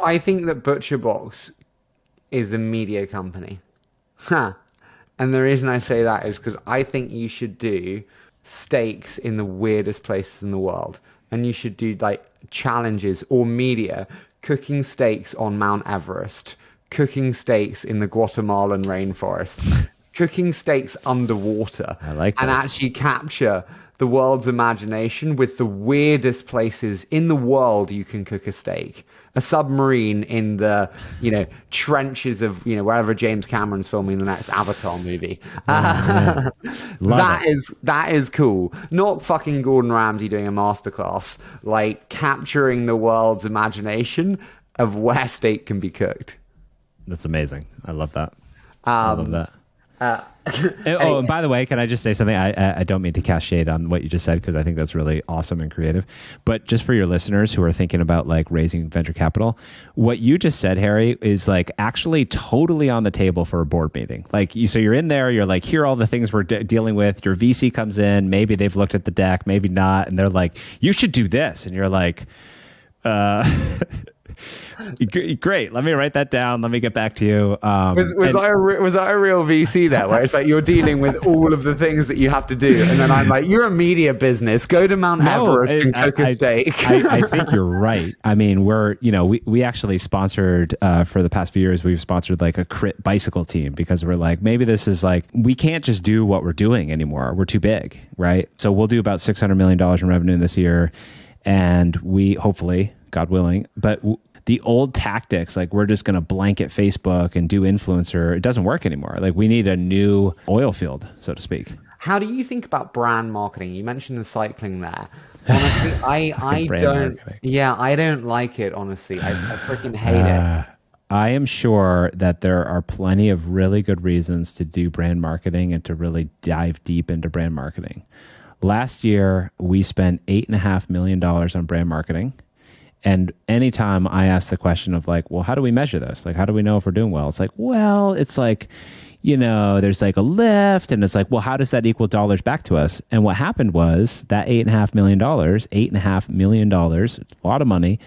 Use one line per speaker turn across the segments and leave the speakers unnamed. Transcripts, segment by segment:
I think that ButcherBox is a media company. Huh. And the reason I say that is because I think you should do steaks in the weirdest places in the world. And you should do like challenges or media, cooking steaks on Mount Everest, cooking steaks in the Guatemalan rainforest, cooking steaks underwater.
I like
and
this.
actually capture the world's imagination with the weirdest places in the world you can cook a steak. A submarine in the, trenches of, wherever James Cameron's filming the next Avatar movie. That is cool. Not fucking Gordon Ramsay doing a masterclass, like capturing the world's imagination of where steak can be cooked.
That's amazing. I love that. I love that.
Anyway.
And by the way, can I just say something? I don't mean to cast shade on what you just said, because I think that's really awesome and creative. But just for your listeners who are thinking about like raising venture capital, what you just said, Harry, is like actually totally on the table for a board meeting. So you're in there, you're like, here are all the things we're dealing with. Your VC comes in, maybe they've looked at the deck, maybe not, and they're like, you should do this, and you're like, great. Let me write that down. Let me get back to you.
Was I a real VC there, where it's like you're dealing with all of the things that you have to do, and then I'm like, you're a media business. Go to Mount Everest and cook a steak.
I think you're right. I mean, we actually sponsored for the past few years. We've sponsored like a crit bicycle team, because we're like, maybe this is like, we can't just do what we're doing anymore. We're too big, right? So we'll do about $600 million in revenue this year, and we hopefully, God willing, but the old tactics, like we're just going to blanket Facebook and do influencer, it doesn't work anymore. Like we need a new oil field, so to speak.
How do you think about brand marketing? You mentioned the cycling there. Honestly, I don't. Marketing. Yeah, I don't like it. Honestly, I freaking hate it.
I am sure that there are plenty of really good reasons to do brand marketing and to really dive deep into brand marketing. Last year, we spent $8.5 million on brand marketing. And anytime I ask the question of like, well, how do we measure this? Like, how do we know if we're doing well? It's like, there's like a lift, and it's like, well, how does that equal dollars back to us? And what happened was that $8.5 million, it's a lot of money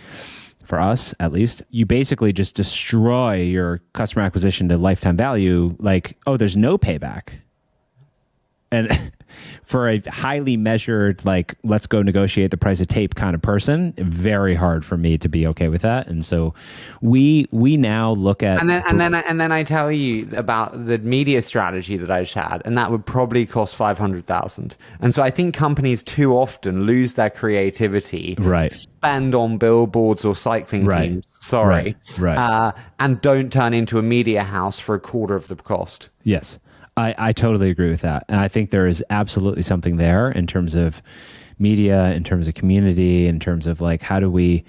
for us, at least. You basically just destroy your customer acquisition to lifetime value. Like, oh, there's no payback. And for a highly measured, like, let's go negotiate the price of tape kind of person, very hard for me to be okay with that. And so we now look at
and then I tell you about the media strategy that I just had, and that would probably cost $500,000. And so I think companies too often lose their creativity,
right?
Spend on billboards or cycling teams,
right.
And don't turn into a media house for a quarter of the cost.
Yes. I totally agree with that. And I think there is absolutely something there in terms of media, in terms of community, in terms of like, how do we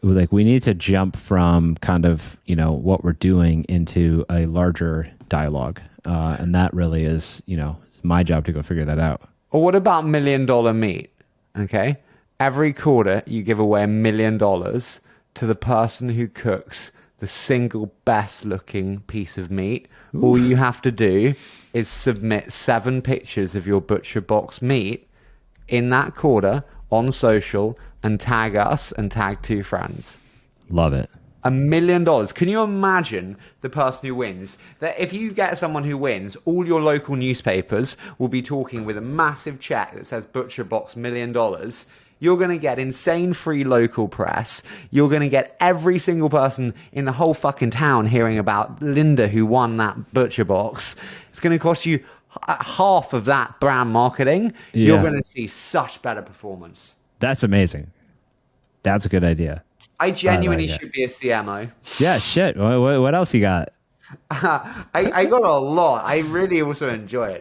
need to jump from kind of, what we're doing into a larger dialogue. And that really is, it's my job to go figure that out.
Or what about $1 million meat? Okay. Every quarter you give away $1 million to the person who cooks the single best looking piece of meat. Ooh. All you have to do is submit 7 pictures of your ButcherBox meat in that quarter on social and tag us and tag 2 friends.
Love it.
$1 million. Can you imagine the person who wins? That if you get someone who wins, all your local newspapers will be talking with a massive check that says ButcherBox $1 million. You're going to get insane free local press. You're going to get every single person in the whole fucking town hearing about Linda who won that ButcherBox. It's going to cost you half of that brand marketing. Yeah. You're going to see such better performance.
That's amazing. That's a good idea.
I genuinely should be a CMO.
Yeah, shit. What else you got?
I got a lot. I really also enjoy it.